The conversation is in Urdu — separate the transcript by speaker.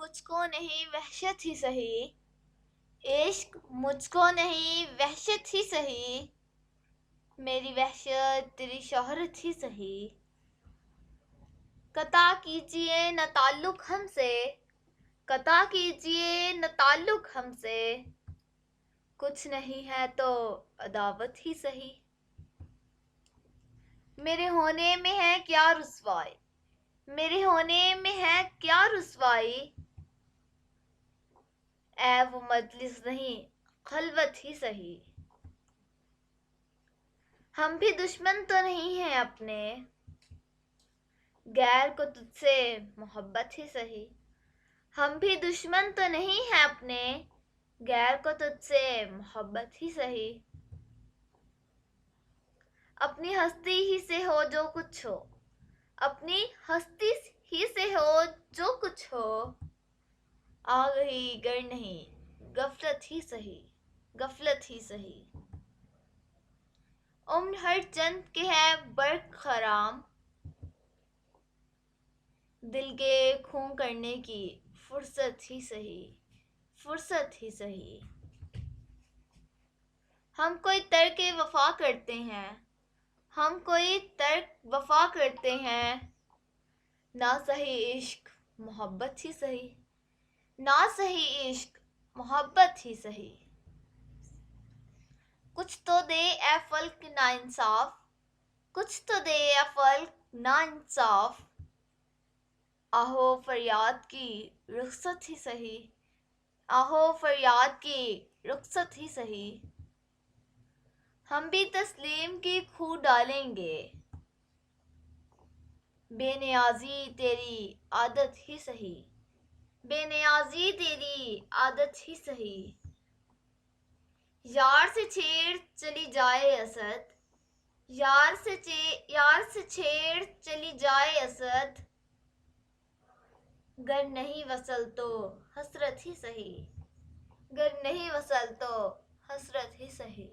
Speaker 1: مجھ کو نہیں وحشت ہی سہی، عشق مجھ کو نہیں وحشت ہی سہی، میری وحشت تیری شہرت ہی سہی، قطع کیجیے نہ تعلق ہم سے، قطع کیجیے نہ تعلق ہم سے، کچھ نہیں ہے تو عداوت ہی سہی، میرے ہونے میں ہے کیا رسوائی، میرے ہونے میں ہے کیا رسوائی، اے وہ مجلس نہیں خلوت ہی سہی، ہم بھی دشمن تو نہیں ہیں اپنے، غیر کو تجھ سے محبت ہی سہی، ہم بھی دشمن تو نہیں ہیں اپنے، غیر کو تجھ سے محبت ہی سہی، اپنی ہستی ہی سے ہو جو کچھ ہو، اپنی ہستی ہی سے ہو جو کچھ ہو، آ گئی گر نہیں غفلت ہی سہی، غفلت ہی سہی، عمر ہر چند کے ہے برق خرام، دل کے خوں کرنے کی فرصت ہی سہی، فرصت ہی سہی، ہم کوئی ترک وفا کرتے ہیں، ہم کوئی ترک وفا کرتے ہیں، نہ سہی عشق محبت ہی سہی، نہ سہی عشق محبت ہی سہی، کچھ تو دے اے فلک نا انصاف، کچھ تو دے اے فلک نا انصاف، آہو فریاد کی رخصت ہی سہی، آہو فریاد کی رخصت ہی سہی، ہم بھی تسلیم کی کھو ڈالیں گے، بے نیازی تیری عادت ہی سہی، بے نیازی تیری عادت ہی سہی، یار سے چھیڑ چلی جائے اسد، یار سے چھیڑ چلی جائے اسد، گر نہیں وصل تو حسرت ہی سہی، گر نہیں وصل تو حسرت ہی سہی۔